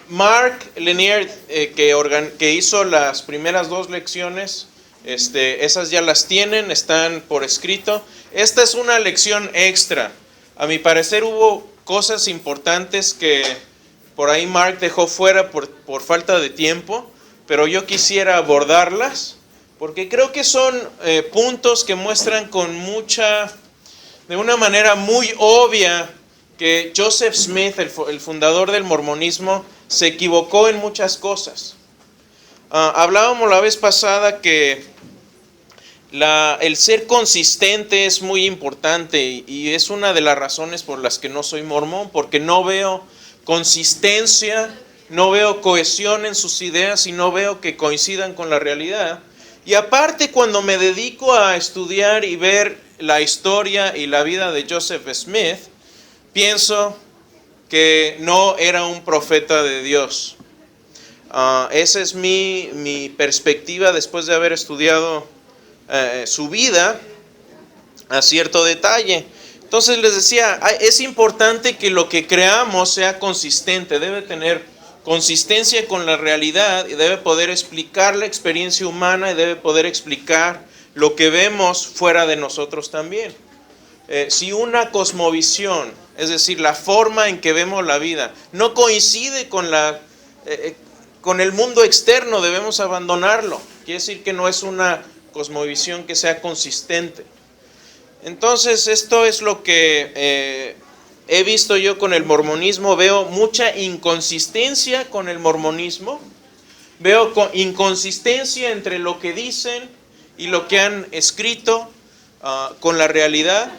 Mark Lanier, que hizo las primeras dos lecciones, esas ya las tienen, están por escrito. Esta es una lección extra. A mi parecer hubo cosas importantes que por ahí Mark dejó fuera por falta de tiempo, pero yo quisiera abordarlas, porque creo que son puntos que muestran de una manera muy obvia, que Joseph Smith, el fundador del mormonismo, se equivocó en muchas cosas. Hablábamos la vez pasada que el ser consistente es muy importante, y es una de las razones por las que no soy mormón, porque no veo consistencia, no veo cohesión en sus ideas y no veo que coincidan con la realidad. Y aparte, cuando me dedico a estudiar y ver la historia y la vida de Joseph Smith, pienso que no era un profeta de Dios. Esa es mi perspectiva después de haber estudiado su vida a cierto detalle. Entonces les decía, es importante que lo que creamos sea consistente, debe tener consistencia con la realidad y debe poder explicar la experiencia humana y debe poder explicar lo que vemos fuera de nosotros también. Si una cosmovisión, es decir, la forma en que vemos la vida, no coincide con el mundo externo, debemos abandonarlo. Quiere decir que no es una cosmovisión que sea consistente. Entonces, esto es lo que he visto yo con el mormonismo. Veo mucha inconsistencia con el mormonismo. Veo inconsistencia entre lo que dicen y lo que han escrito con la realidad.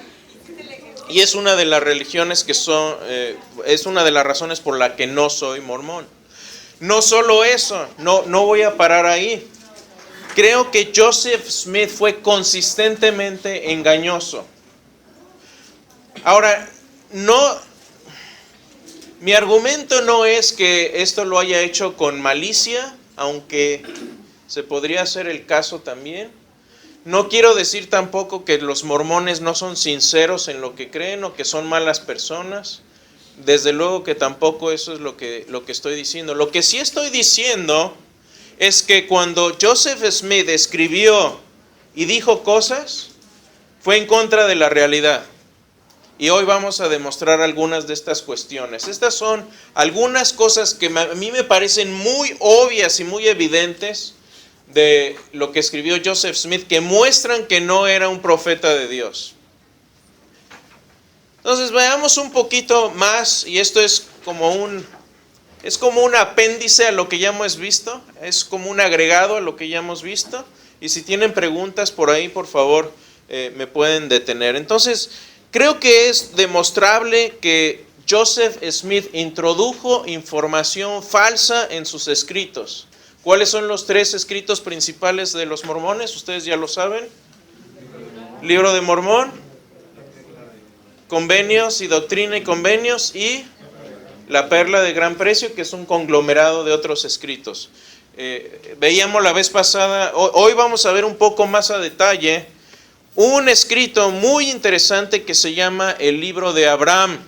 Y es una de las religiones es una de las razones por la que no soy mormón. No solo eso, no voy a parar ahí. Creo que Joseph Smith fue consistentemente engañoso. Ahora, mi argumento no es que esto lo haya hecho con malicia, aunque se podría hacer el caso también. No quiero decir tampoco que los mormones no son sinceros en lo que creen o que son malas personas. Desde luego que tampoco eso es lo que estoy diciendo. Lo que sí estoy diciendo es que cuando Joseph Smith escribió y dijo cosas, fue en contra de la realidad. Y hoy vamos a demostrar algunas de estas cuestiones. Estas son algunas cosas que a mí me parecen muy obvias y muy evidentes de lo que escribió Joseph Smith, que muestran que no era un profeta de Dios. Entonces veamos un poquito más, y esto es como un apéndice a lo que ya hemos visto, es como un agregado a lo que ya hemos visto, y si tienen preguntas por ahí, por favor, me pueden detener. Entonces, creo que es demostrable que Joseph Smith introdujo información falsa en sus escritos. ¿Cuáles son los tres escritos principales de los mormones? Ustedes ya lo saben. Libro de Mormón, Convenios y Doctrina y Convenios, y La Perla de Gran Precio, que es un conglomerado de otros escritos. Veíamos la vez pasada, hoy vamos a ver un poco más a detalle un escrito muy interesante que se llama el Libro de Abraham.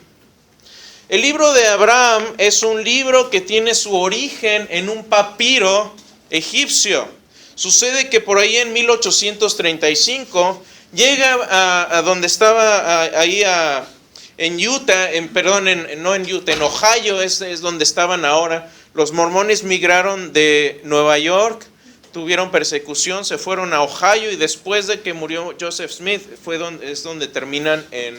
El Libro de Abraham es un libro que tiene su origen en un papiro egipcio. Sucede que por ahí en 1835 llega a donde estaba ahí en Utah, en Ohio es donde estaban ahora. Los mormones migraron de Nueva York, tuvieron persecución, se fueron a Ohio, y después de que murió Joseph Smith es donde terminan en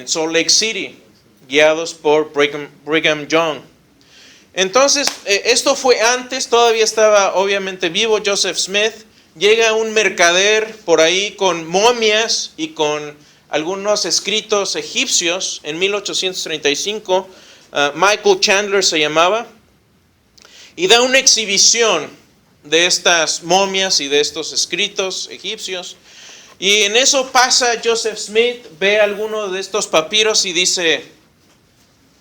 Salt Lake City, guiados por Brigham Young. Entonces, esto fue antes, todavía estaba obviamente vivo Joseph Smith. Llega un mercader por ahí con momias y con algunos escritos egipcios en 1835, Michael Chandler se llamaba, y da una exhibición de estas momias y de estos escritos egipcios. Y en eso pasa Joseph Smith, ve alguno de estos papiros y dice: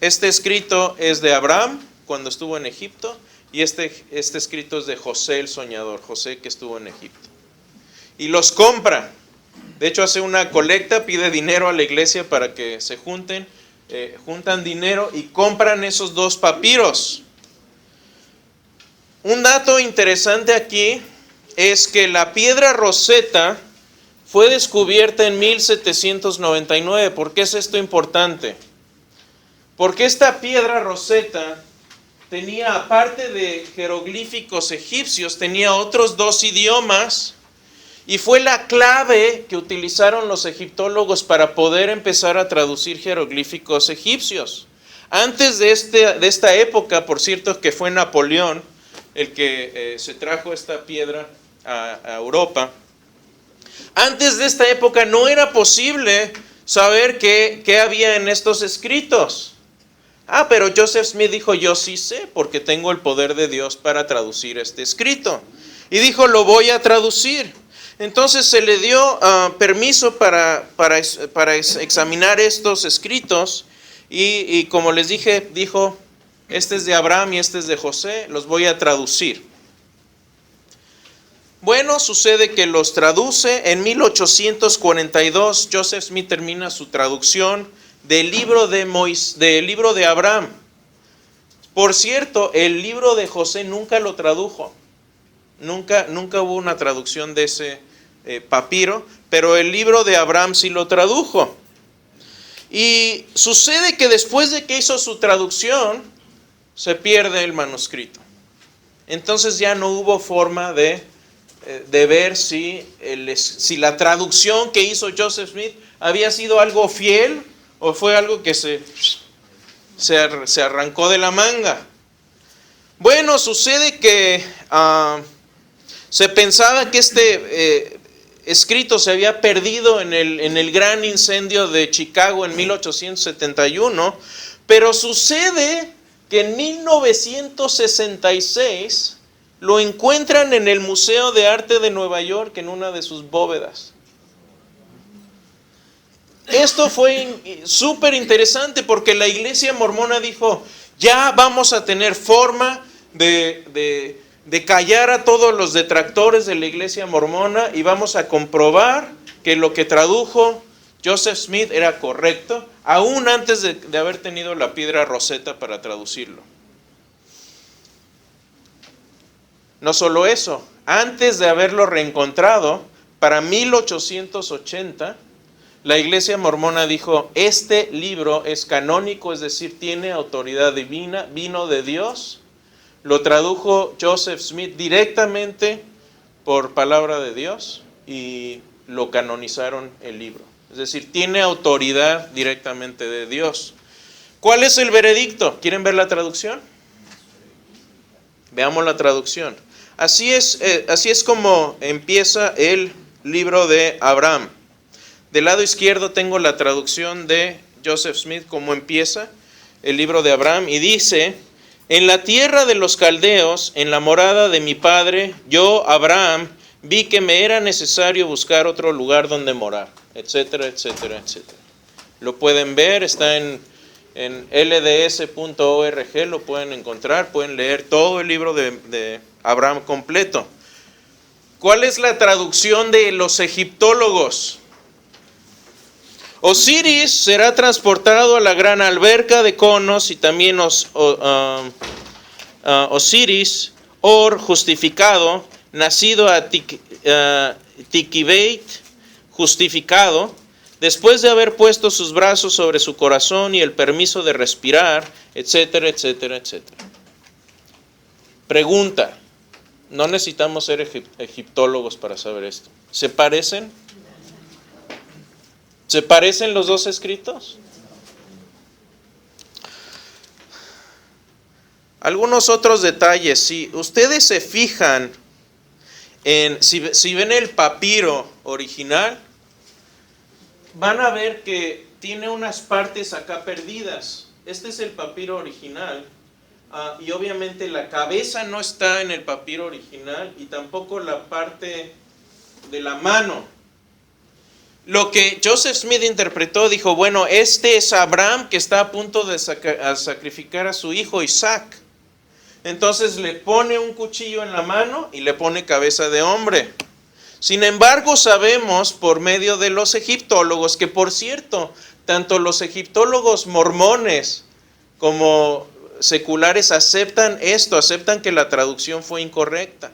este escrito es de Abraham cuando estuvo en Egipto, y este escrito es de José el soñador, José que estuvo en Egipto. Y los compra. De hecho, hace una colecta, pide dinero a la iglesia para que se junten. juntan dinero y compran esos 2 papiros. Un dato interesante aquí es que la piedra Rosetta fue descubierta en 1799. ¿Por qué es esto importante? Porque esta piedra Rosetta tenía, aparte de jeroglíficos egipcios, tenía otros 2 idiomas, y fue la clave que utilizaron los egiptólogos para poder empezar a traducir jeroglíficos egipcios. Antes de esta época, por cierto, que fue Napoleón el que se trajo esta piedra a Europa, antes de esta época no era posible saber qué había en estos escritos. Pero Joseph Smith dijo, yo sí sé, porque tengo el poder de Dios para traducir este escrito. Y dijo, lo voy a traducir. Entonces se le dio permiso para examinar estos escritos. Y como les dije, dijo, este es de Abraham y este es de José, los voy a traducir. Bueno, sucede que los traduce. En 1842, Joseph Smith termina su traducción del libro de Abraham. Por cierto, el libro de José nunca lo tradujo. Nunca hubo una traducción de ese papiro, pero el libro de Abraham sí lo tradujo. Y sucede que después de que hizo su traducción, se pierde el manuscrito. Entonces ya no hubo forma de ver si la traducción que hizo Joseph Smith había sido algo fiel o fue algo que se arrancó de la manga. Bueno, sucede que se pensaba que este escrito se había perdido en el gran incendio de Chicago en 1871, pero sucede que en 1966 lo encuentran en el Museo de Arte de Nueva York en una de sus bóvedas. Esto fue súper interesante porque la iglesia mormona dijo, ya vamos a tener forma de callar a todos los detractores de la iglesia mormona y vamos a comprobar que lo que tradujo Joseph Smith era correcto, aún antes de haber tenido la piedra Rosetta para traducirlo. No solo eso, antes de haberlo reencontrado, para 1880, la iglesia mormona dijo, este libro es canónico, es decir, tiene autoridad divina, vino de Dios. Lo tradujo Joseph Smith directamente por palabra de Dios y lo canonizaron el libro. Es decir, tiene autoridad directamente de Dios. ¿Cuál es el veredicto? ¿Quieren ver la traducción? Veamos la traducción. Así es como empieza el libro de Abraham. Del lado izquierdo tengo la traducción de Joseph Smith, como empieza el libro de Abraham, y dice, en la tierra de los caldeos, en la morada de mi padre, yo, Abraham, vi que me era necesario buscar otro lugar donde morar, etcétera, etcétera, etcétera. Lo pueden ver, está en lds.org, lo pueden encontrar, pueden leer todo el libro de Abraham completo. ¿Cuál es la traducción de los egiptólogos? Osiris será transportado a la gran alberca de conos y también Osiris, Or, justificado, nacido a Tikibeit, justificado, después de haber puesto sus brazos sobre su corazón y el permiso de respirar, etcétera, etcétera, etcétera. Pregunta, no necesitamos ser egiptólogos para saber esto. ¿Se parecen? ¿Se parecen los dos escritos? Algunos otros detalles. Si ustedes se fijan si ven el papiro original, van a ver que tiene unas partes acá perdidas. Este es el papiro original. Y obviamente la cabeza no está en el papiro original y tampoco la parte de la mano. Lo que Joseph Smith interpretó, dijo, bueno, este es Abraham que está a punto de sacrificar a su hijo Isaac. Entonces le pone un cuchillo en la mano y le pone cabeza de hombre. Sin embargo, sabemos por medio de los egiptólogos, que por cierto, tanto los egiptólogos mormones como seculares aceptan esto, aceptan que la traducción fue incorrecta.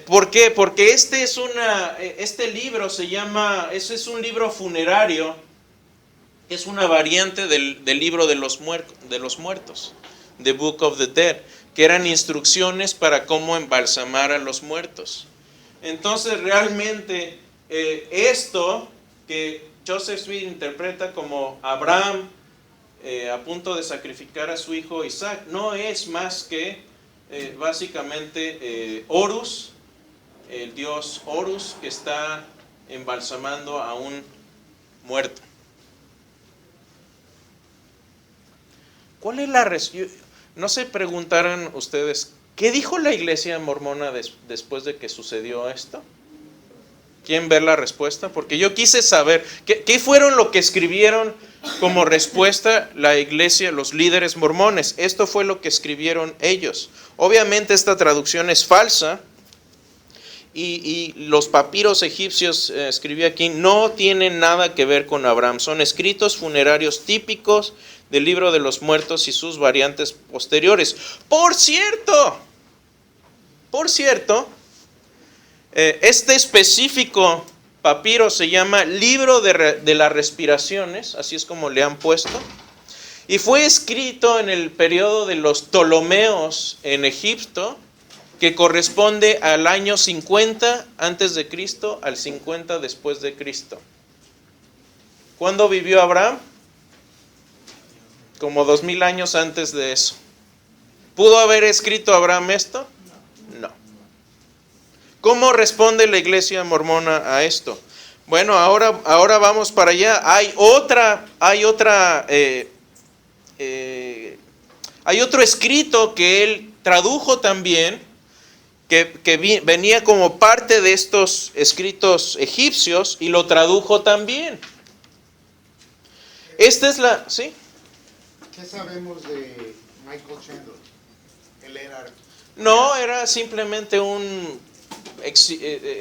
¿Por qué? Porque este libro se llama, ese es un libro funerario, es una variante del libro de los muertos, The Book of the Dead, que eran instrucciones para cómo embalsamar a los muertos. Entonces realmente esto que Joseph Smith interpreta como Abraham a punto de sacrificar a su hijo Isaac, no es más que básicamente Horus, el dios Horus que está embalsamando a un muerto. ¿Cuál es la respuesta? No se preguntaran ustedes, ¿qué dijo la iglesia mormona después de que sucedió esto? ¿Quieren ver la respuesta? Porque yo quise saber, ¿qué fueron lo que escribieron como respuesta la iglesia, los líderes mormones? Esto fue lo que escribieron ellos. Obviamente esta traducción es falsa y los papiros egipcios, escribí aquí, no tienen nada que ver con Abraham. Son escritos funerarios típicos del libro de los muertos y sus variantes posteriores. Por cierto, este específico papiro se llama Libro de las Respiraciones, así es como le han puesto, y fue escrito en el periodo de los Ptolomeos en Egipto, que corresponde al año 50 antes de Cristo al 50 después de Cristo. ¿Cuándo vivió Abraham? Como 2000 años antes de eso. ¿Pudo haber escrito Abraham esto? No. ¿Cómo responde la iglesia mormona a esto? Bueno, ahora vamos para allá. Hay otro escrito que él tradujo también, que venía como parte de estos escritos egipcios y lo tradujo también. Esta es la... ¿Sí? ¿Qué sabemos de Michael Chandler? Él era simplemente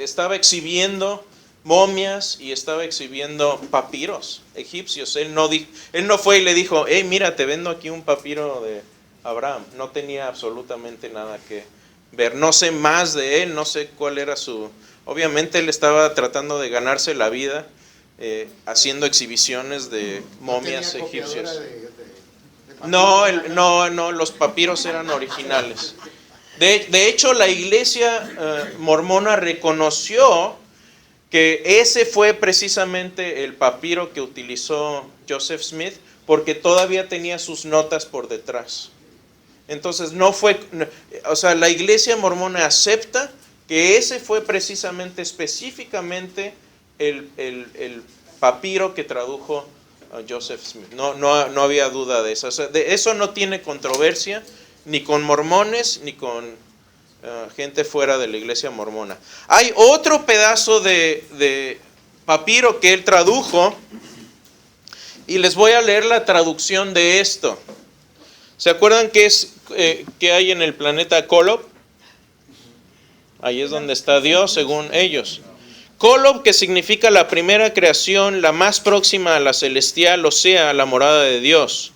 estaba exhibiendo momias y estaba exhibiendo papiros egipcios. Él no fue y le dijo, hey, mira, te vendo aquí un papiro de Abraham. No tenía absolutamente nada que ver. No sé más de él, no sé cuál era su... Obviamente él estaba tratando de ganarse la vida haciendo exhibiciones de momias egipcias. No, los papiros eran originales. De hecho, la iglesia mormona reconoció que ese fue precisamente el papiro que utilizó Joseph Smith, porque todavía tenía sus notas por detrás. Entonces la iglesia mormona acepta que ese fue precisamente, específicamente el papiro que tradujo Joseph Smith. No había duda de eso. O sea, de eso no tiene controversia, ni con mormones, ni con gente fuera de la iglesia mormona. Hay otro pedazo de papiro que él tradujo, y les voy a leer la traducción de esto. ¿Se acuerdan qué hay en el planeta Kolob? Ahí es donde está Dios, según ellos. Kolob, que significa la primera creación, la más próxima a la celestial, o sea, a la morada de Dios.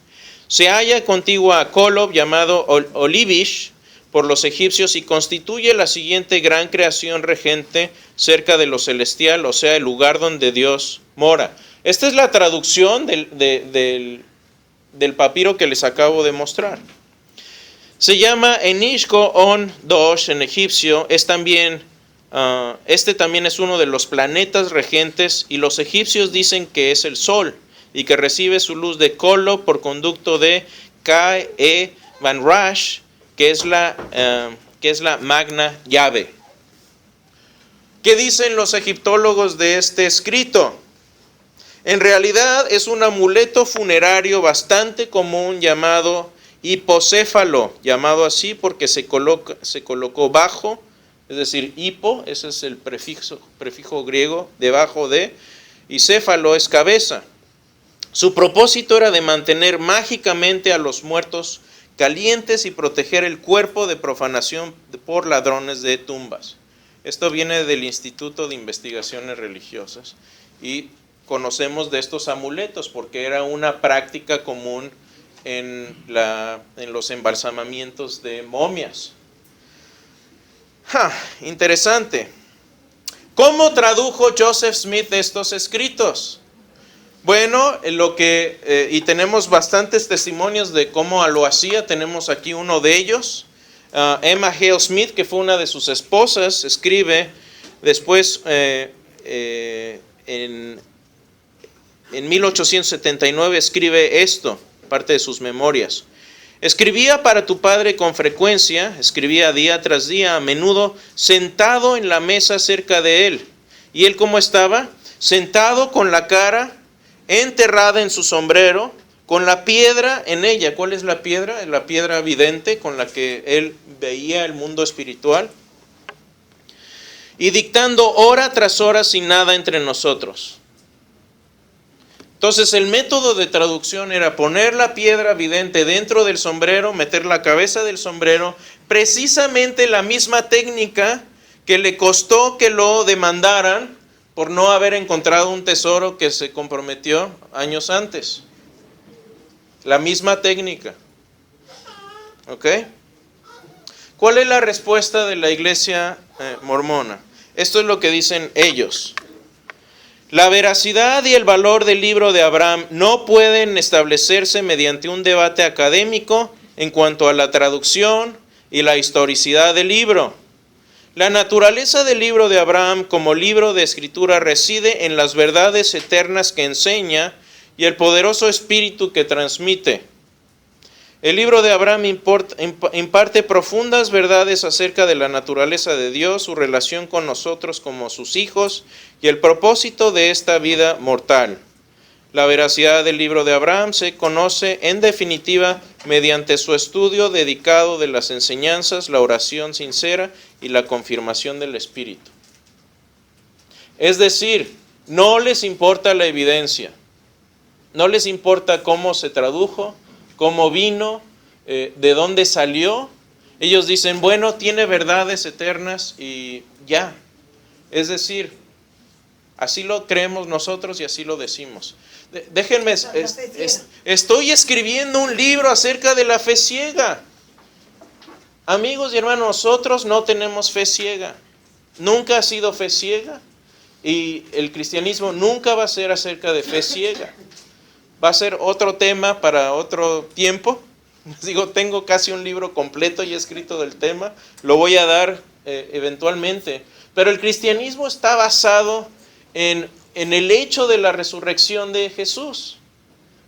Se halla contigua a Kolob, llamado Olivish por los egipcios, y constituye la siguiente gran creación regente cerca de lo celestial, o sea, el lugar donde Dios mora. Esta es la traducción del papiro que les acabo de mostrar. Se llama Enishko On Dosh en egipcio. Este también es uno de los planetas regentes, y los egipcios dicen que es el sol y que recibe su luz de Kolob por conducto de Ka-e Van Rash, que es la magna llave. ¿Qué dicen los egiptólogos de este escrito? En realidad es un amuleto funerario bastante común llamado hipocéfalo, llamado así porque se colocó bajo, es decir, hipo, ese es el prefijo griego, debajo de, y céfalo es cabeza. Su propósito era de mantener mágicamente a los muertos calientes y proteger el cuerpo de profanación por ladrones de tumbas. Esto viene del Instituto de Investigaciones Religiosas y conocemos de estos amuletos porque era una práctica común en los embalsamamientos de momias. Interesante. ¿Cómo tradujo Joseph Smith estos escritos? Bueno, y tenemos bastantes testimonios de cómo lo hacía. Tenemos aquí uno de ellos. Emma Hale Smith, que fue una de sus esposas, escribe después en 1879 escribe esto, parte de sus memorias. Escribía para tu padre con frecuencia, escribía día tras día, a menudo sentado en la mesa cerca de él. ¿Y él cómo estaba? Sentado con la cara enterrada en su sombrero, con la piedra en ella. ¿Cuál es la piedra? La piedra vidente con la que él veía el mundo espiritual. Y dictando hora tras hora sin nada entre nosotros. Entonces el método de traducción era poner la piedra vidente dentro del sombrero, meter la cabeza del sombrero, precisamente la misma técnica que le costó que lo demandaran por no haber encontrado un tesoro que se comprometió años antes. La misma técnica. ¿Ok? ¿Cuál es la respuesta de la iglesia mormona? Esto es lo que dicen ellos. La veracidad y el valor del libro de Abraham no pueden establecerse mediante un debate académico en cuanto a la traducción y la historicidad del libro. La naturaleza del libro de Abraham como libro de escritura reside en las verdades eternas que enseña y el poderoso espíritu que transmite. El libro de Abraham imparte profundas verdades acerca de la naturaleza de Dios, su relación con nosotros como sus hijos y el propósito de esta vida mortal. La veracidad del libro de Abraham se conoce en definitiva mediante su estudio dedicado de las enseñanzas, la oración sincera y la confirmación del Espíritu. Es decir, no les importa la evidencia, no les importa cómo se tradujo, cómo vino, de dónde salió. Ellos dicen, bueno, tiene verdades eternas y ya. Es decir, así lo creemos nosotros y así lo decimos. Déjenme, estoy escribiendo un libro acerca de la fe ciega. Amigos y hermanos, nosotros no tenemos fe ciega. Nunca ha sido fe ciega. Y el cristianismo nunca va a ser acerca de fe ciega. Va a ser otro tema para otro tiempo. Les digo, tengo casi un libro completo y escrito del tema. Lo voy a dar eventualmente. Pero el cristianismo está basado en el hecho de la resurrección de Jesús.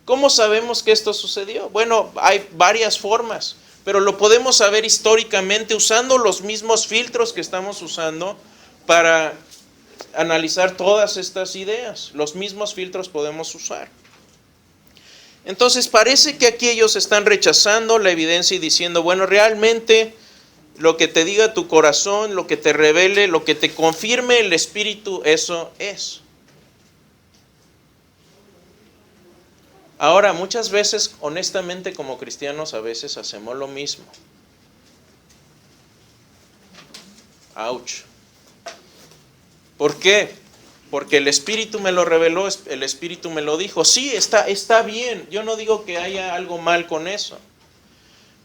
¿Cómo sabemos que esto sucedió? Bueno, hay varias formas, pero lo podemos saber históricamente usando los mismos filtros que estamos usando para analizar todas estas ideas. Los mismos filtros podemos usar. Entonces parece que aquí ellos están rechazando la evidencia y diciendo, bueno, realmente lo que te diga tu corazón, lo que te revele, lo que te confirme el Espíritu, eso es. Ahora, muchas veces, honestamente, como cristianos, a veces hacemos lo mismo. Ouch. ¿Por qué? Porque el Espíritu me lo reveló, el Espíritu me lo dijo. Sí, está bien. Yo no digo que haya algo mal con eso.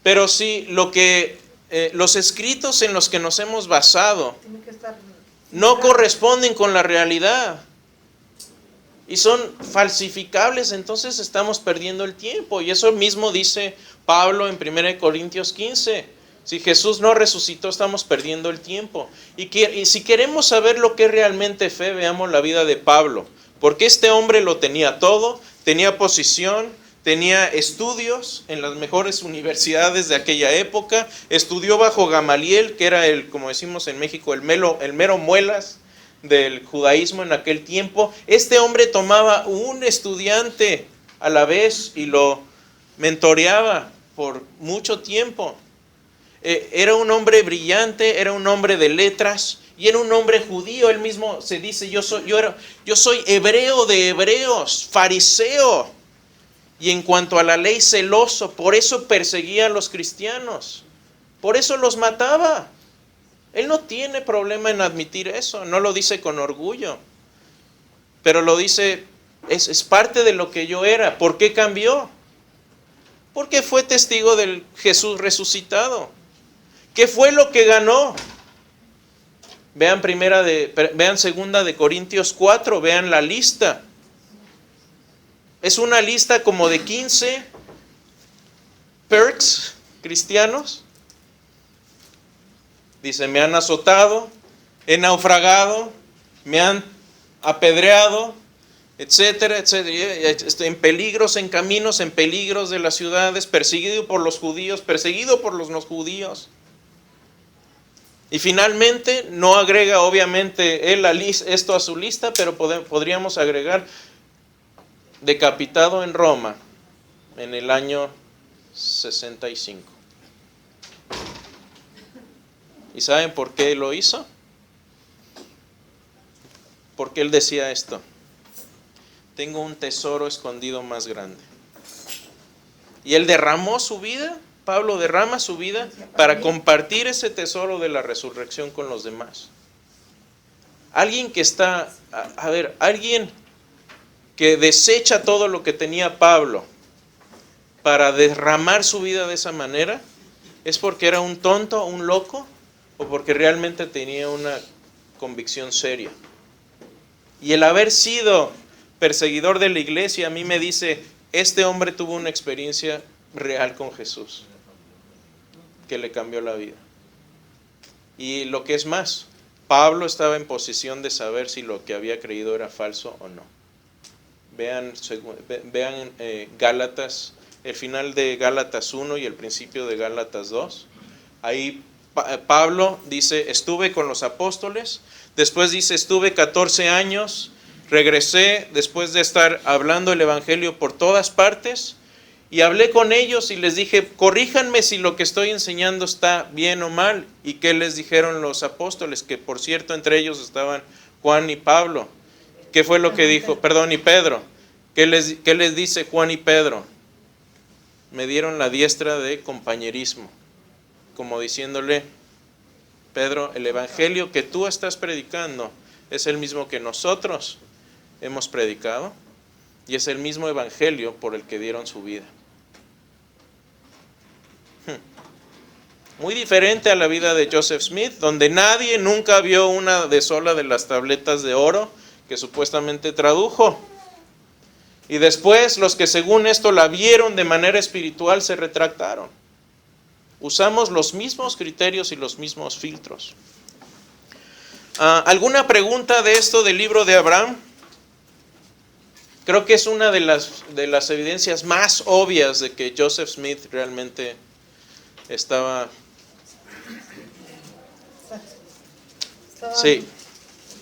Pero sí, los escritos en los que nos hemos basado no corresponden con la realidad. Y son falsificables, entonces estamos perdiendo el tiempo. Y eso mismo dice Pablo en 1 Corintios 15. Si Jesús no resucitó, estamos perdiendo el tiempo. Y si queremos saber lo que es realmente fe, veamos la vida de Pablo. Porque este hombre lo tenía todo, tenía posición, tenía estudios en las mejores universidades de aquella época, estudió bajo Gamaliel, que era como decimos en México, el mero muelas del judaísmo en aquel tiempo. Este hombre tomaba un estudiante a la vez y lo mentoreaba por mucho tiempo. Era un hombre brillante, era un hombre de letras y era un hombre judío. Él mismo se dice, yo soy hebreo de hebreos, fariseo, y en cuanto a la ley celoso. Por eso perseguía a los cristianos, por eso los mataba. Él no tiene problema en admitir eso, no lo dice con orgullo, pero lo dice, es parte de lo que yo era. ¿Por qué cambió? Porque fue testigo del Jesús resucitado. ¿Qué fue lo que ganó? Vean segunda de Corintios 4, vean la lista. Es una lista como de 15 perks cristianos. Dice, me han azotado, he naufragado, me han apedreado, etcétera, etcétera. Estoy en peligros, en caminos, en peligros de las ciudades, perseguido por los judíos, perseguido por los no judíos. Y finalmente, no agrega obviamente él esto a su lista, pero podríamos agregar decapitado en Roma en el año 65. ¿Y saben por qué lo hizo? Porque él decía esto: tengo un tesoro escondido más grande. Y él derramó su vida, Pablo derrama su vida para compartir ese tesoro de la resurrección con los demás. Alguien que está, alguien que desecha todo lo que tenía Pablo para derramar su vida de esa manera, ¿es porque era un tonto, un loco? ¿O porque realmente tenía una convicción seria? Y el haber sido perseguidor de la iglesia a mí me dice, este hombre tuvo una experiencia real con Jesús que le cambió la vida. Y lo que es más, Pablo estaba en posición de saber si lo que había creído era falso o no. Vean Gálatas, el final de Gálatas 1 y el principio de Gálatas 2. Ahí Pablo dice, estuve con los apóstoles, después dice, estuve 14 años, regresé después de estar hablando el evangelio por todas partes, y hablé con ellos y les dije, corríjanme si lo que estoy enseñando está bien o mal. ¿Y qué les dijeron los apóstoles? Que por cierto entre ellos estaban Juan y Pablo. ¿Qué fue lo que dijo? Perdón, y Pedro. ¿Qué les dice Juan y Pedro? Me dieron la diestra de compañerismo, como diciéndole, Pedro, el evangelio que tú estás predicando es el mismo que nosotros hemos predicado y es el mismo evangelio por el que dieron su vida. Muy diferente a la vida de Joseph Smith, donde nadie nunca vio una sola de las tabletas de oro que supuestamente tradujo. Y después los que según esto la vieron de manera espiritual se retractaron. Usamos los mismos criterios y los mismos filtros. ¿Alguna pregunta de esto del libro de Abraham? Creo que es una de las evidencias más obvias de que Joseph Smith realmente estaba... Sí.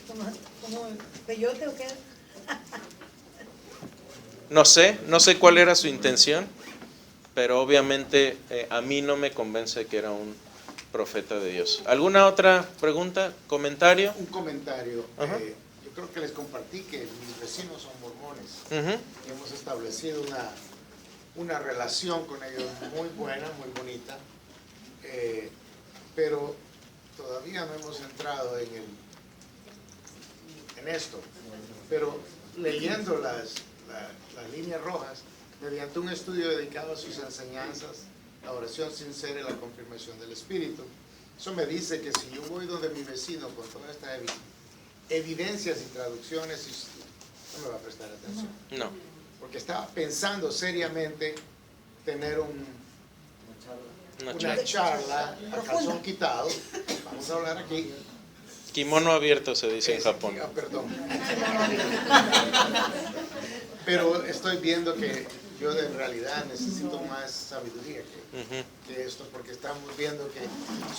¿Como peyote o qué? No sé cuál era su intención, pero obviamente a mí no me convence que era un profeta de Dios. ¿Alguna otra pregunta, comentario? Un comentario. Yo creo que les compartí que mis vecinos son mormones. Y hemos establecido una relación con ellos muy buena, muy bonita. Pero todavía no hemos entrado en esto. Pero leyendo las líneas rojas, mediante un estudio dedicado a sus enseñanzas, la oración sincera y la confirmación del Espíritu, eso me dice que si yo voy donde mi vecino con todas estas evidencias y traducciones, no me va a prestar atención. No. Porque estaba pensando seriamente tener una charla a calzón quitado. Vamos a hablar aquí. Kimono abierto se dice en Japón. Perdón. Pero estoy viendo que yo en realidad necesito más sabiduría que esto, porque estamos viendo que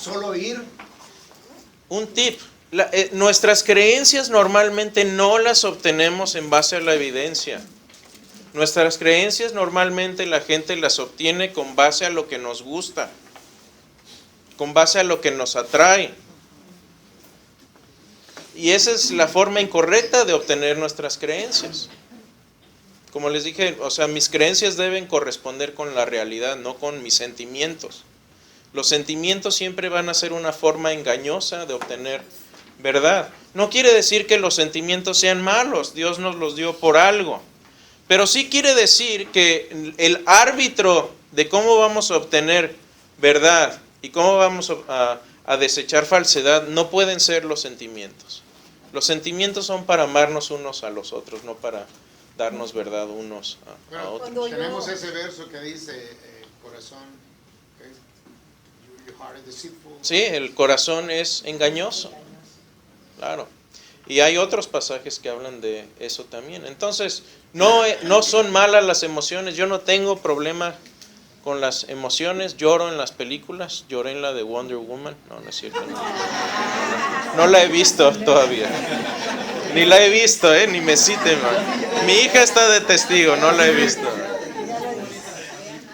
solo ir... Un tip, nuestras creencias normalmente no las obtenemos en base a la evidencia. Nuestras creencias normalmente la gente las obtiene con base a lo que nos gusta, con base a lo que nos atrae. Y esa es la forma incorrecta de obtener nuestras creencias. Como les dije, mis creencias deben corresponder con la realidad, no con mis sentimientos. Los sentimientos siempre van a ser una forma engañosa de obtener verdad. No quiere decir que los sentimientos sean malos, Dios nos los dio por algo. Pero sí quiere decir que el árbitro de cómo vamos a obtener verdad y cómo vamos a desechar falsedad no pueden ser los sentimientos. Los sentimientos son para amarnos unos a los otros, no para darnos verdad unos a otros. Bueno, tenemos ese verso que dice, corazón, your heart is deceitful. Sí, el corazón es engañoso, claro. Y hay otros pasajes que hablan de eso también. Entonces, no son malas las emociones. Yo no tengo problema con las emociones. Lloro en las películas. Lloré en la de Wonder Woman. No es cierto. No la he visto todavía. Ni la he visto, ni me citen. Mi hija está de testigo. No la he visto.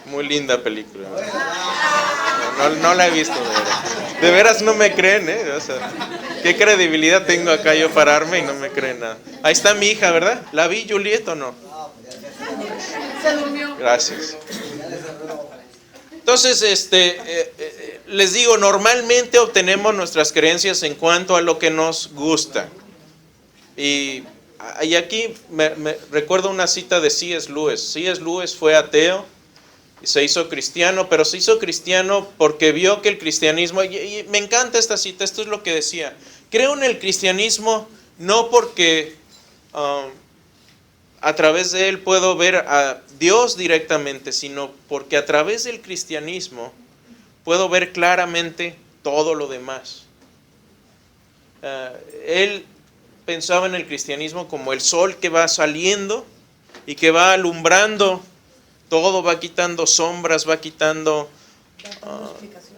Muy linda película. No la he visto, de veras. De veras no me creen, O sea, ¿qué credibilidad tengo acá yo pararme y no me creen nada? Ahí está mi hija, ¿verdad? ¿La vi, Juliet, o no? Se durmió. Gracias. Entonces, les digo, normalmente obtenemos nuestras creencias en cuanto a lo que nos gusta. Y aquí me recuerdo una cita de C.S. Lewis. C.S. Lewis fue ateo y se hizo cristiano, pero se hizo cristiano porque vio que el cristianismo, y me encanta esta cita, esto es lo que decía: creo en el cristianismo no porque a través de él puedo ver a Dios directamente, sino porque a través del cristianismo puedo ver claramente todo lo demás. Él pensaba en el cristianismo como el sol que va saliendo y que va alumbrando todo, va quitando sombras, va quitando... Dando explicación.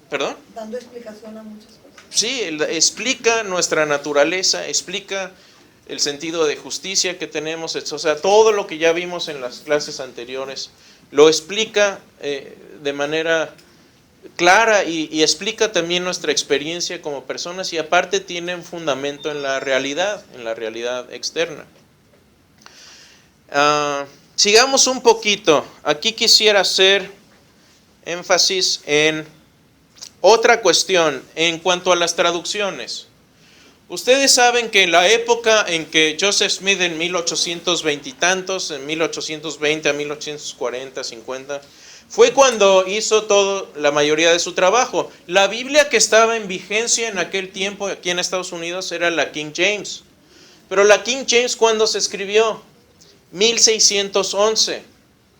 ¿Perdón? Dando explicación a muchas cosas. Sí, explica nuestra naturaleza, explica el sentido de justicia que tenemos, o sea, todo lo que ya vimos en las clases anteriores, lo explica de manera clara y explica también nuestra experiencia como personas, y aparte tiene un fundamento en la realidad externa. Sigamos un poquito. Aquí quisiera hacer énfasis en otra cuestión en cuanto a las traducciones. Ustedes saben que en la época en que Joseph Smith, en 1820 y tantos, en 1820 a 1840, 50, fue cuando hizo la mayoría de su trabajo. La Biblia que estaba en vigencia en aquel tiempo aquí en Estados Unidos era la King James. Pero la King James, ¿cuándo se escribió? 1611, es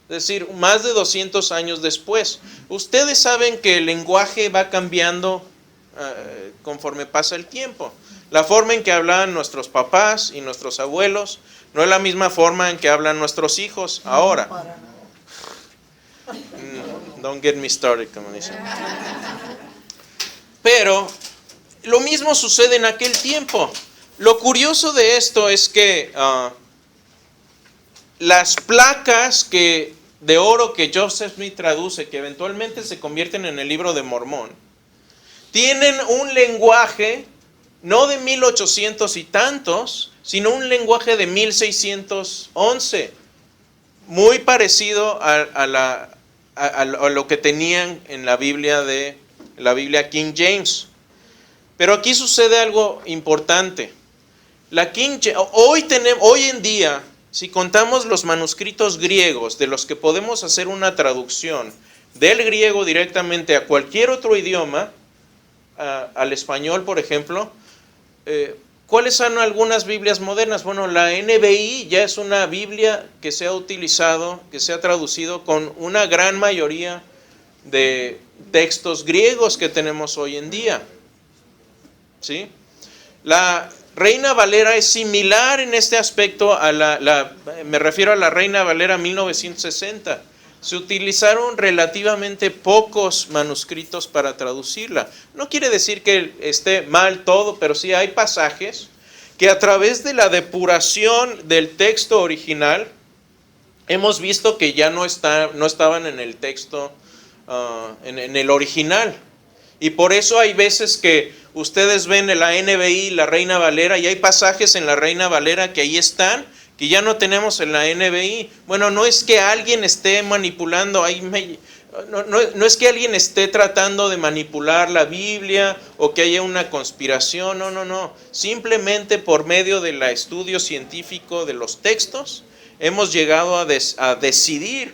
decir, más de 200 años después. Ustedes saben que el lenguaje va cambiando conforme pasa el tiempo. La forma en que hablaban nuestros papás y nuestros abuelos no es la misma forma en que hablan nuestros hijos ahora. Don't get me started, como dicen. Pero lo mismo sucede en aquel tiempo. Lo curioso de esto es que las placas de oro que Joseph Smith traduce, que eventualmente se convierten en el Libro de Mormón, tienen un lenguaje no de 1800 y tantos, sino un lenguaje de 1611, muy parecido a lo que tenían en la Biblia King James. Pero aquí sucede algo importante. Hoy en día, si contamos los manuscritos griegos de los que podemos hacer una traducción del griego directamente a cualquier otro idioma, al español, por ejemplo, ¿cuáles son algunas Biblias modernas? Bueno, la NBI ya es una Biblia que se ha utilizado, que se ha traducido con una gran mayoría de textos griegos que tenemos hoy en día. ¿Sí? La Reina Valera es similar en este aspecto me refiero a la Reina Valera 1960. Se utilizaron relativamente pocos manuscritos para traducirla. No quiere decir que esté mal todo, pero sí hay pasajes que a través de la depuración del texto original hemos visto que ya no estaban en el texto, en el original. Y por eso hay veces que ustedes ven en la NBI, la Reina Valera, y hay pasajes en la Reina Valera que ahí están, que ya no tenemos en la NBI. Bueno, no es que alguien esté manipulando, No es que alguien esté tratando de manipular la Biblia o que haya una conspiración, no. Simplemente por medio del estudio científico de los textos hemos llegado a decidir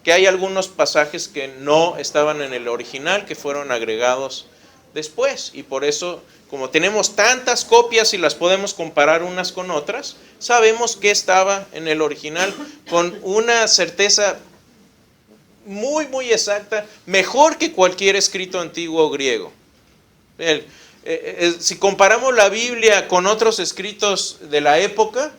que hay algunos pasajes que no estaban en el original, que fueron agregados después. Y por eso, como tenemos tantas copias y las podemos comparar unas con otras, sabemos que estaba en el original con una certeza muy, muy exacta, mejor que cualquier escrito antiguo griego. Si comparamos la Biblia con otros escritos de la época,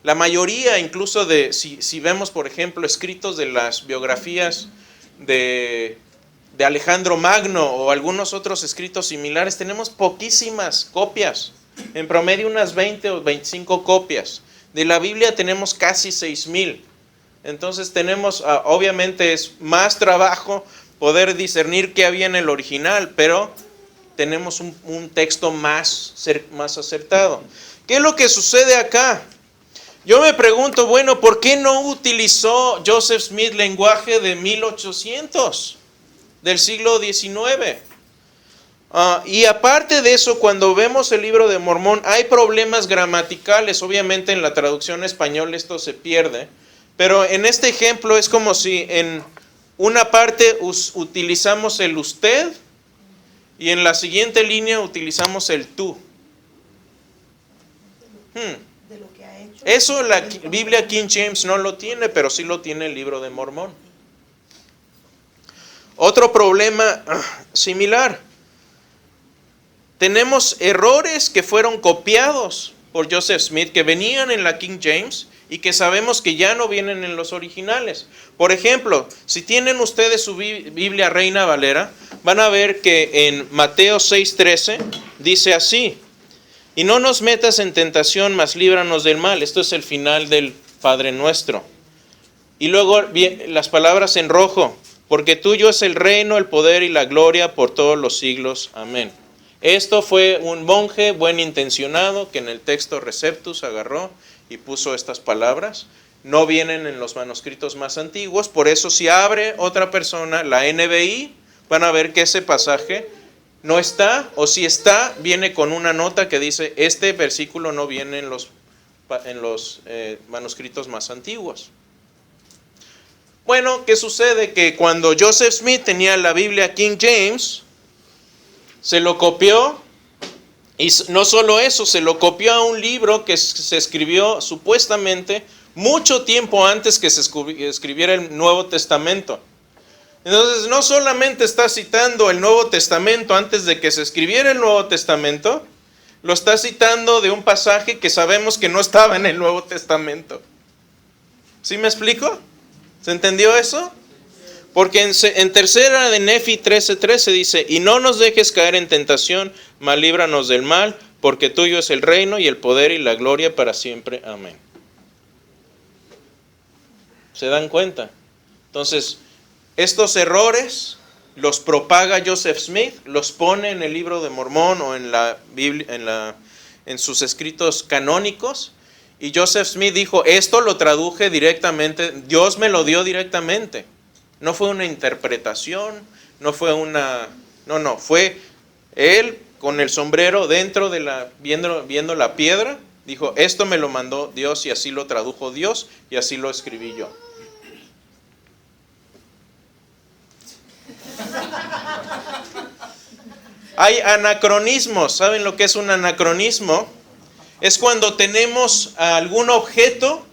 la mayoría, incluso si vemos, por ejemplo, escritos de las biografías de Alejandro Magno o algunos otros escritos similares, tenemos poquísimas copias, en promedio unas 20 o 25 copias. De la Biblia tenemos casi 6,000. Entonces tenemos, obviamente es más trabajo poder discernir qué había en el original, pero tenemos un texto más acertado. ¿Qué es lo que sucede acá? Yo me pregunto, bueno, ¿por qué no utilizó Joseph Smith lenguaje de 1800, del siglo XIX? Y aparte de eso, cuando vemos el libro de Mormón, hay problemas gramaticales. Obviamente en la traducción español esto se pierde. Pero en este ejemplo es como si en una parte utilizamos el usted y en la siguiente línea utilizamos el tú. De lo que ha hecho. Eso la Biblia King James no lo tiene, pero sí lo tiene el libro de Mormón. Otro problema similar. Tenemos errores que fueron copiados por Joseph Smith, que venían en la King James y que sabemos que ya no vienen en los originales. Por ejemplo, si tienen ustedes su Biblia Reina Valera, van a ver que en Mateo 6:13 dice así: y no nos metas en tentación, mas líbranos del mal. Esto es el final del Padre Nuestro. Y luego las palabras en rojo: porque tuyo es el reino, el poder y la gloria por todos los siglos. Amén. Esto fue un monje buen intencionado que en el texto Receptus agarró y puso estas palabras. No vienen en los manuscritos más antiguos, por eso si abre otra persona la NBI, van a ver que ese pasaje no está, o si está, viene con una nota que dice, este versículo no viene en los manuscritos más antiguos. Bueno, ¿qué sucede? Que cuando Joseph Smith tenía la Biblia King James, se lo copió, y no solo eso, se lo copió a un libro que se escribió supuestamente mucho tiempo antes que se escribiera el Nuevo Testamento. Entonces, no solamente está citando el Nuevo Testamento antes de que se escribiera el Nuevo Testamento, lo está citando de un pasaje que sabemos que no estaba en el Nuevo Testamento. ¿Sí me explico? ¿Se entendió eso? Porque en tercera de Nefi 13:13 dice, y no nos dejes caer en tentación, mas líbranos del mal, porque tuyo es el reino y el poder y la gloria para siempre. Amén. ¿Se dan cuenta? Entonces, estos errores los propaga Joseph Smith, los pone en el libro de Mormón o en la Biblia, en sus escritos canónicos, y Joseph Smith dijo, esto lo traduje directamente, Dios me lo dio directamente. No fue una interpretación, no fue fue él con el sombrero dentro de viendo la piedra, dijo, esto me lo mandó Dios y así lo tradujo Dios y así lo escribí yo. Hay anacronismos. ¿Saben lo que es un anacronismo? Es cuando tenemos algún objeto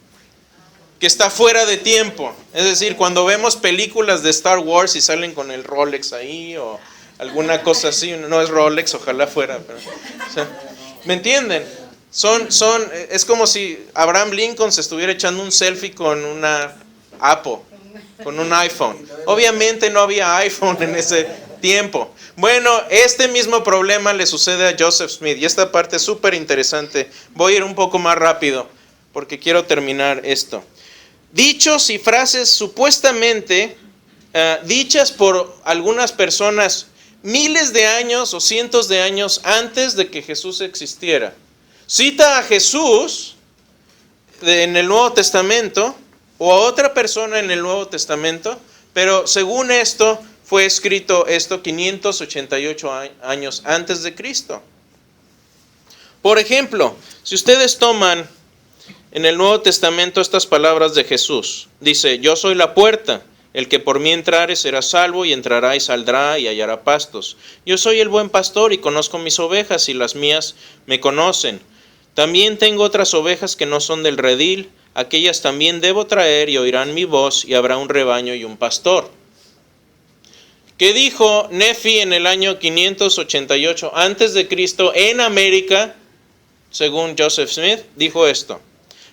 que está fuera de tiempo. Es decir, cuando vemos películas de Star Wars y salen con el Rolex ahí o alguna cosa así. No es Rolex, ojalá fuera. Pero, o sea, ¿me entienden? Es como si Abraham Lincoln se estuviera echando un selfie con una Apple, con un iPhone. Obviamente no había iPhone en ese tiempo. Bueno, este mismo problema le sucede a Joseph Smith y esta parte es súper interesante. Voy a ir un poco más rápido porque quiero terminar esto. Dichos y frases supuestamente dichas por algunas personas miles de años o cientos de años antes de que Jesús existiera. Cita a Jesús en el Nuevo Testamento o a otra persona en el Nuevo Testamento Pero según esto, fue escrito esto 588 años antes de Cristo. Por ejemplo, si ustedes toman en el Nuevo Testamento estas palabras de Jesús, dice: yo soy la puerta, el que por mí entrare será salvo, y entrará y saldrá y hallará pastos. Yo soy el buen pastor y conozco mis ovejas, y las mías me conocen. También tengo otras ovejas que no son del redil, aquellas también debo traer y oirán mi voz, y habrá un rebaño y un pastor. ¿Qué dijo Nefi en el año 588 antes de Cristo en América? Según Joseph Smith, dijo esto: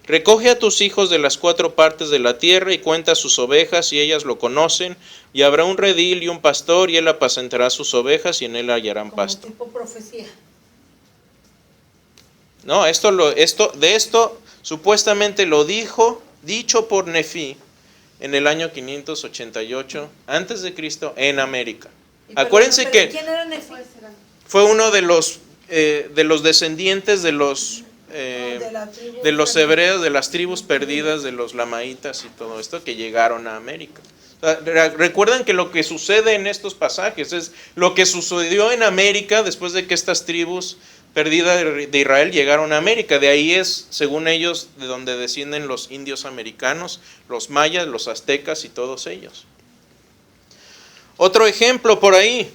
recoge a tus hijos de las 4 partes de la tierra y cuenta sus ovejas, y ellas lo conocen, y habrá un redil y un pastor, y él apacentará sus ovejas, y en él hallarán pasto. Como tipo profecía. No, de esto supuestamente lo dicho por Nefi en el año 588 antes de Cristo en América. Acuérdense que ¿quién era Nefi? fue uno de los descendientes de los hebreos, de las tribus perdidas, de los lamaitas y todo esto, que llegaron a América. O sea, recuerdan que lo que sucede en estos pasajes es lo que sucedió en América después de que estas tribus perdidas de Israel llegaron a América. De ahí es, según ellos, de donde descienden los indios americanos, los mayas, los aztecas y todos ellos. Otro ejemplo por ahí,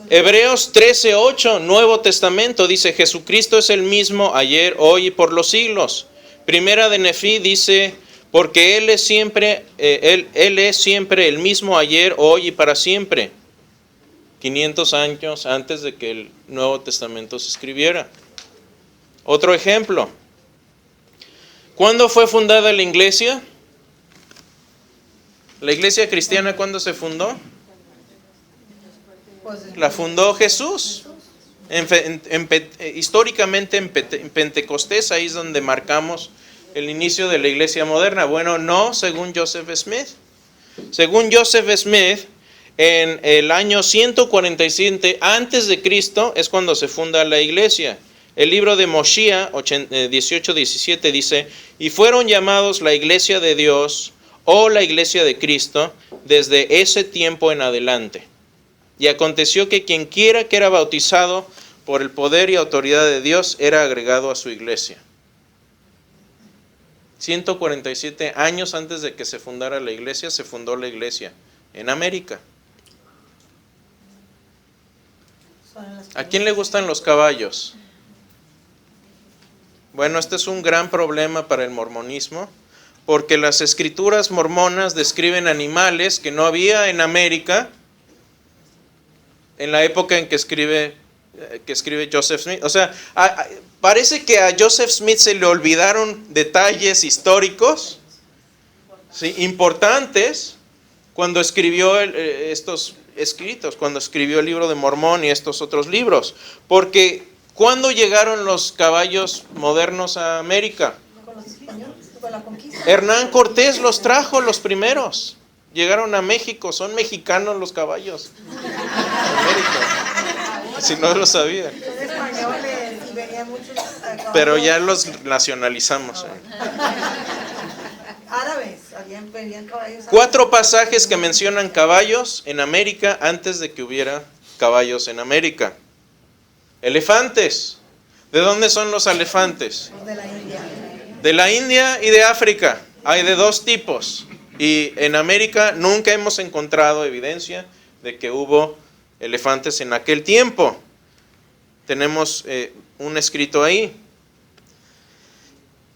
Hebreos 13:8, Nuevo Testamento, dice: Jesucristo es el mismo ayer, hoy y por los siglos. Primera de Nefi dice: porque Él es siempre el mismo ayer, hoy y para siempre. 500 años antes de que el Nuevo Testamento se escribiera. Otro ejemplo. ¿Cuándo fue fundada la iglesia? ¿La iglesia cristiana cuándo se fundó? La fundó Jesús. Históricamente en Pentecostés, ahí es donde marcamos el inicio de la iglesia moderna. Bueno, no, según Joseph Smith. Según Joseph Smith, en el año 147 antes de Cristo es cuando se funda la iglesia. El libro de Mosía 18:17 dice: y fueron llamados la iglesia de Dios o la iglesia de Cristo desde ese tiempo en adelante. Y aconteció que quien quiera que era bautizado por el poder y autoridad de Dios era agregado a su iglesia. 147 años antes de que se fundara la iglesia, se fundó la iglesia en América. ¿A quién le gustan los caballos? Bueno, este es un gran problema para el mormonismo, porque las escrituras mormonas describen animales que no había en América en la época en que escribe Joseph Smith. O sea, parece que a Joseph Smith se le olvidaron detalles históricos, ¿sí?, importantes cuando escribió estos escritos, cuando escribió el libro de Mormón y estos otros libros. Porque ¿cuándo llegaron los caballos modernos a América? Con los españoles, con la conquista. Hernán Cortés los trajo los primeros. Llegaron a México, son mexicanos los caballos. América. Si no lo sabían. Son españoles y venían muchos caballos. Pero ya los nacionalizamos. Árabes, venían caballos. 4 pasajes que mencionan caballos en América antes de que hubiera caballos en América. Elefantes. ¿De dónde son los elefantes? De la India. De la India y de África. Hay de 2 tipos. Y en América nunca hemos encontrado evidencia de que hubo elefantes en aquel tiempo. Tenemos un escrito ahí.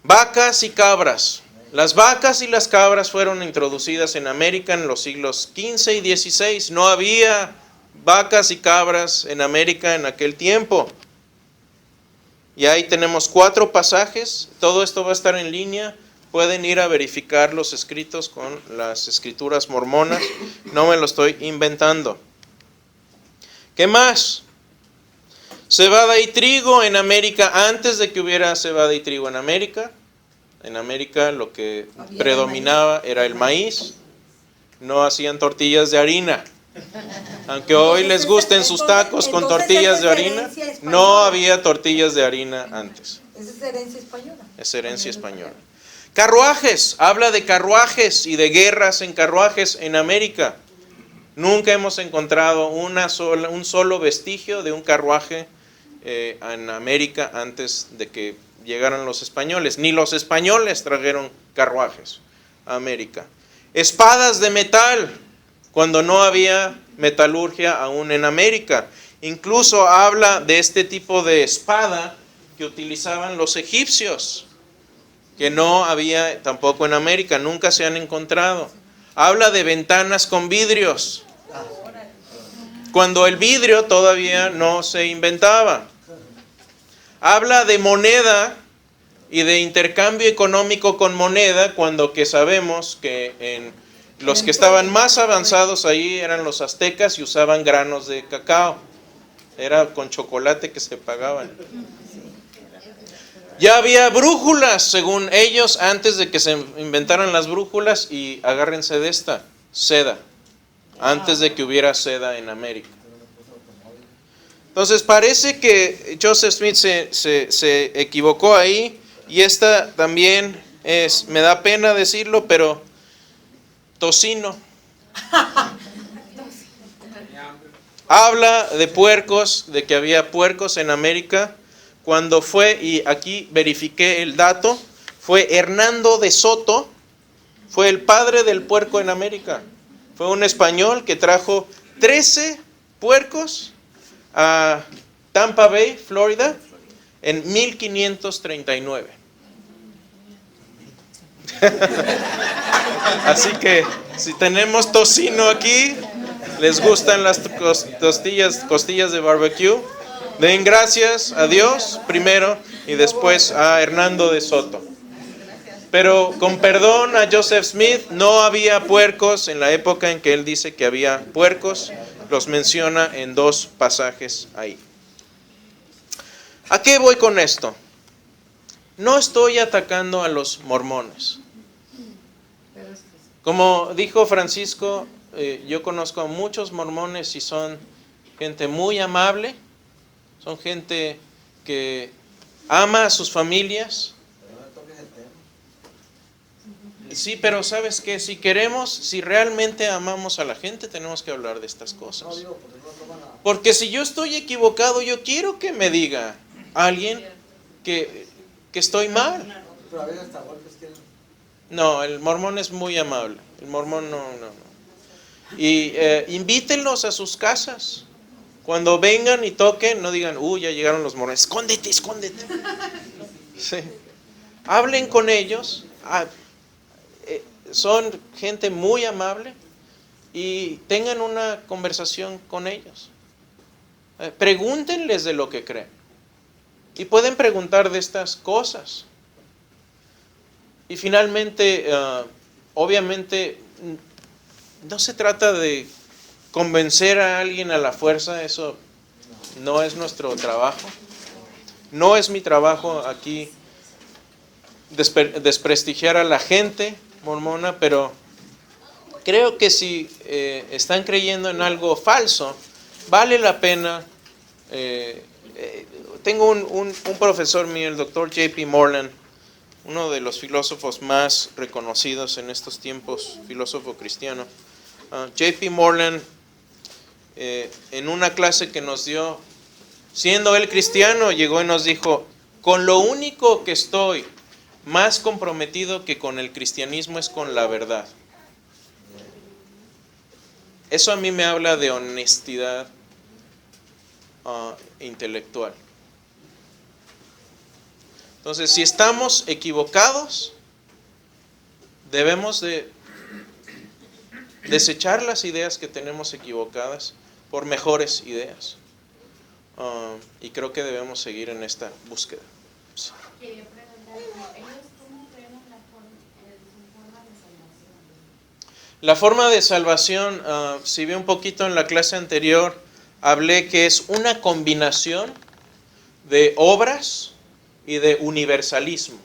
Vacas y cabras. Las vacas y las cabras fueron introducidas en América en los siglos XV y XVI. No había vacas y cabras en América en aquel tiempo. Y ahí tenemos 4 pasajes. Todo esto va a estar en línea. Pueden ir a verificar los escritos con las escrituras mormonas. No me lo estoy inventando. ¿Qué más? Cebada y trigo en América. Antes de que hubiera cebada y trigo en América. En América lo que predominaba era el maíz. No hacían tortillas de harina. Aunque hoy les gusten sus tacos con tortillas de harina, no había tortillas de harina antes. Esa es herencia española. Es herencia española. Carruajes, habla de carruajes y de guerras en carruajes en América. Nunca hemos encontrado un solo vestigio de un carruaje en América antes de que llegaran los españoles. Ni los españoles trajeron carruajes a América. Espadas de metal, cuando no había metalurgia aún en América. Incluso habla de este tipo de espada que utilizaban los egipcios, que no había tampoco en América, nunca se han encontrado. Habla de ventanas con vidrios, cuando el vidrio todavía no se inventaba. Habla de moneda y de intercambio económico con moneda, cuando que sabemos que los que estaban más avanzados ahí eran los aztecas y usaban granos de cacao. Era con chocolate que se pagaban. Ya había brújulas, según ellos, antes de que se inventaran las brújulas, y agárrense de esta, seda, antes de que hubiera seda en América. Entonces parece que Joseph Smith se equivocó ahí, y esta también es, me da pena decirlo, pero tocino. Habla de puercos, de que había puercos en América, cuando fue, y aquí verifiqué el dato, fue Hernando de Soto, fue el padre del puerco en América. Fue un español que trajo 13 puercos a Tampa Bay, Florida, en 1539. Así que si tenemos tocino aquí, les gustan las costillas de barbecue, den gracias a Dios primero y después a Hernando de Soto. Pero con perdón a Joseph Smith, no había puercos en la época en que él dice que había puercos. Los menciona en 2 pasajes ahí. ¿A qué voy con esto? No estoy atacando a los mormones. Como dijo Francisco, yo conozco a muchos mormones y son gente muy amable, son gente que ama a sus familias. Sí, pero ¿sabes qué? Si realmente amamos a la gente, tenemos que hablar de estas cosas. Porque si yo estoy equivocado, yo quiero que me diga alguien que estoy mal. No, el mormón es muy amable. El mormón no. Y invítenlos a sus casas. Cuando vengan y toquen, no digan, ya llegaron los mormones. Escóndete. Sí. Hablen con ellos. Son gente muy amable y tengan una conversación con ellos. Pregúntenles de lo que creen. Y pueden preguntar de estas cosas. Y finalmente, obviamente, no se trata de convencer a alguien a la fuerza, eso no es nuestro trabajo. No es mi trabajo aquí desprestigiar a la gente mormona, pero creo que si están creyendo en algo falso, vale la pena. Tengo un profesor mío, el doctor J.P. Moreland, uno de los filósofos más reconocidos en estos tiempos, filósofo cristiano. J.P. Moreland, en una clase que nos dio, siendo él cristiano, llegó y nos dijo, con lo único que estoy más comprometido que con el cristianismo es con la verdad. Eso a mí me habla de honestidad intelectual. Entonces, si estamos equivocados, debemos de desechar las ideas que tenemos equivocadas por mejores ideas. Y creo que debemos seguir en esta búsqueda. Sí. Quería preguntar, ¿ellos cómo creen en su forma de salvación? La forma de salvación, si vi un poquito en la clase anterior, hablé que es una combinación de obras y de universalismo.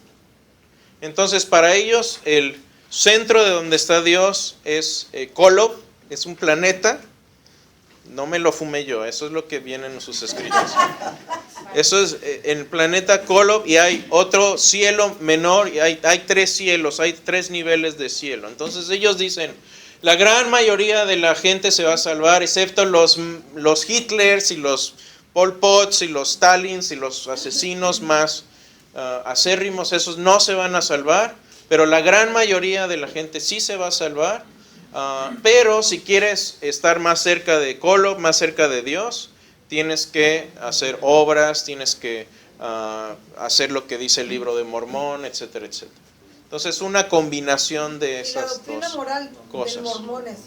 Entonces, para ellos, el centro de donde está Dios es Kolob, es un planeta. No me lo fumé yo, eso es lo que viene en sus escritos. Eso es en el planeta Kolob, y hay otro cielo menor, y hay 3 cielos, hay 3 niveles de cielo. Entonces ellos dicen, la gran mayoría de la gente se va a salvar, excepto los Hitlers y los Pol Pots y los Stalins y los asesinos más acérrimos, esos no se van a salvar, pero la gran mayoría de la gente sí se va a salvar. Pero si quieres estar más cerca de Kolob, más cerca de Dios, tienes que hacer obras, tienes que hacer lo que dice el libro de Mormón, etcétera, etcétera. Entonces, una combinación de Y la esas doctrina dos moral cosas. de mormones.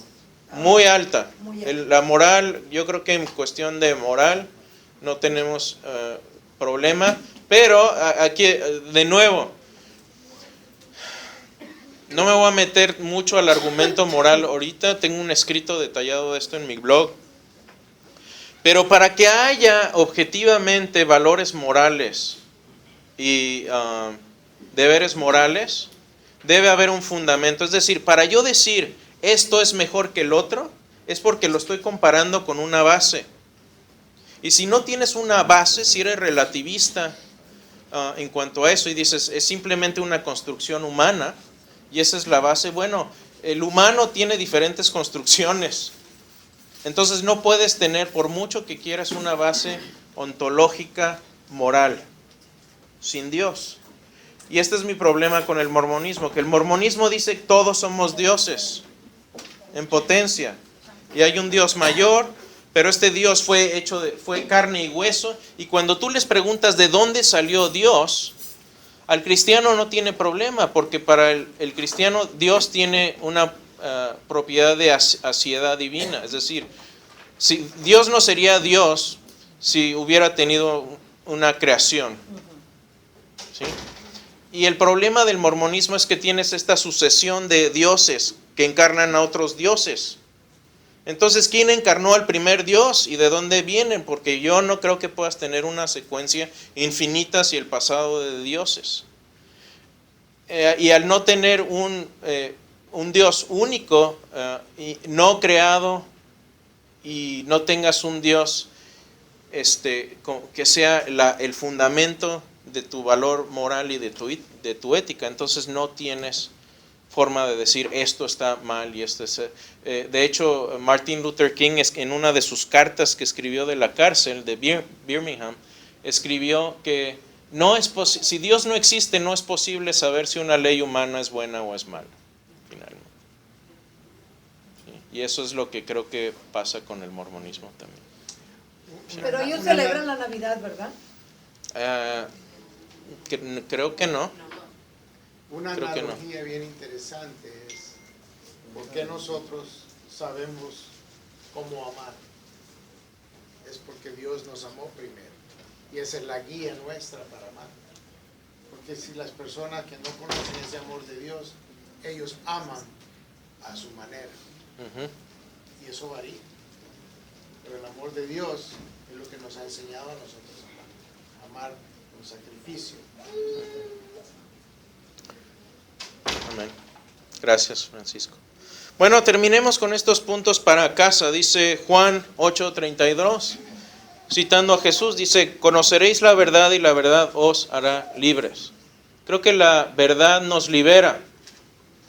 Muy alta. Muy alta. La moral, yo creo que en cuestión de moral no tenemos problema, pero aquí, de nuevo, no me voy a meter mucho al argumento moral ahorita, tengo un escrito detallado de esto en mi blog. Pero para que haya objetivamente valores morales y deberes morales, debe haber un fundamento. Es decir, para yo decir esto es mejor que el otro, es porque lo estoy comparando con una base. Y si no tienes una base, si eres relativista en cuanto a eso y dices es simplemente una construcción humana, y esa es la base, bueno, el humano tiene diferentes construcciones. Entonces no puedes tener, por mucho que quieras, una base ontológica moral sin Dios. Y este es mi problema con el mormonismo, que el mormonismo dice que todos somos dioses en potencia. Y hay un Dios mayor, pero este Dios fue carne y hueso. Y cuando tú les preguntas de dónde salió Dios, al cristiano no tiene problema, porque para el cristiano Dios tiene una propiedad de aseidad divina. Es decir, si Dios no sería Dios si hubiera tenido una creación. ¿Sí? Y el problema del mormonismo es que tienes esta sucesión de dioses que encarnan a otros dioses. Entonces, ¿quién encarnó al primer Dios y de dónde vienen? Porque yo no creo que puedas tener una secuencia infinita hacia el pasado de dioses. Y al no tener un Dios único y no creado, y no tengas un Dios que sea el fundamento de tu valor moral y de tu ética, entonces no tienes forma de decir esto está mal y esto es... de hecho, Martin Luther King, en una de sus cartas que escribió de la cárcel de Birmingham, escribió que si Dios no existe, no es posible saber si una ley humana es buena o es mala, finalmente. ¿Sí? Y eso es lo que creo que pasa con el mormonismo también. Pero ellos celebran la Navidad, ¿verdad? Creo que no. Una Creo que no. analogía bien interesante es por qué nosotros sabemos cómo amar. Es porque Dios nos amó primero. Y esa es la guía nuestra para amar. Porque si las personas que no conocen ese amor de Dios, ellos aman a su manera. Y eso varía. Pero el amor de Dios es lo que nos ha enseñado a nosotros a amar. Amar con sacrificio. Amén. Gracias, Francisco. Bueno, terminemos con estos puntos para casa. Dice Juan 8:32, citando a Jesús, dice, conoceréis la verdad y la verdad os hará libres. Creo que la verdad nos libera.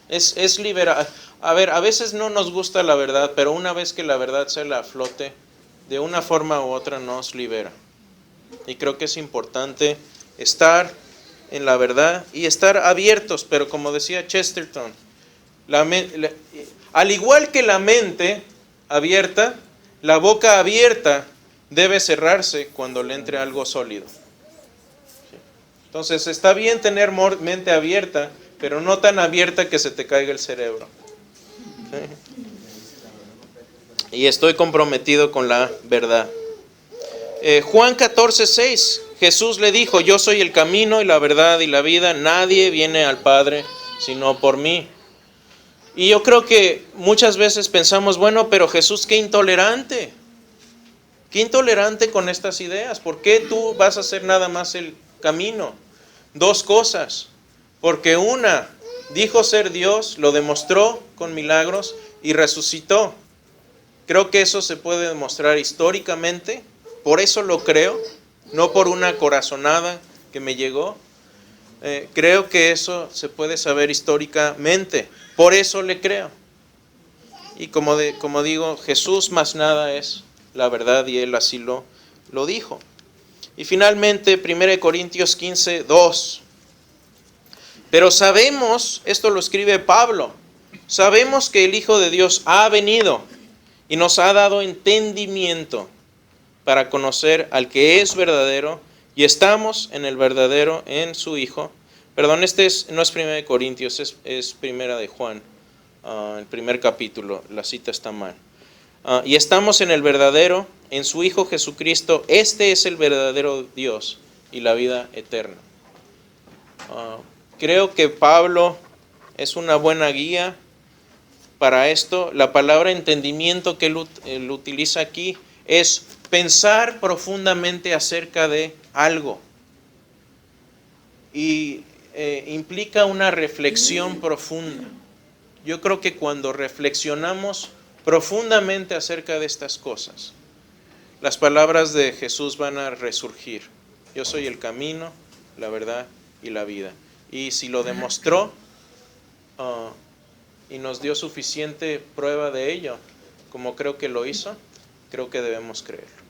Es libera. A ver, a veces no nos gusta la verdad, pero una vez que la verdad sale a flote, de una forma u otra nos libera. Y creo que es importante estar en la verdad y estar abiertos, pero como decía Chesterton, al igual que la mente abierta, la boca abierta debe cerrarse cuando le entre algo sólido. Entonces está bien tener mente abierta, pero no tan abierta que se te caiga el cerebro. Y estoy comprometido con la verdad. Juan 14:6, Jesús le dijo, yo soy el camino y la verdad y la vida, nadie viene al Padre sino por mí. Y yo creo que muchas veces pensamos, bueno, pero Jesús, qué intolerante con estas ideas. ¿Por qué tú vas a ser nada más el camino? Dos cosas, porque una, dijo ser Dios, lo demostró con milagros y resucitó. Creo que eso se puede demostrar históricamente, por eso lo creo. no por una corazonada que me llegó. Creo que eso se puede saber históricamente, por eso le creo. Y como digo, Jesús más nada es la verdad y Él así lo dijo. Y finalmente, 1 Corintios 15, 2. Pero sabemos, esto lo escribe Pablo, sabemos que el Hijo de Dios ha venido y nos ha dado entendimiento para conocer al que es verdadero, y estamos en el verdadero, en su Hijo. Perdón, no es 1 Corintios, es 1 de Juan, el primer capítulo, la cita está mal. Y estamos en el verdadero, en su Hijo Jesucristo. Este es el verdadero Dios y la vida eterna. Creo que Pablo es una buena guía para esto. La palabra entendimiento que él utiliza aquí es pensar profundamente acerca de algo. Y implica una reflexión profunda. Yo creo que cuando reflexionamos profundamente acerca de estas cosas, las palabras de Jesús van a resurgir. Yo soy el camino, la verdad y la vida. Y si lo demostró y nos dio suficiente prueba de ello, como creo que lo hizo, creo que debemos creerlo.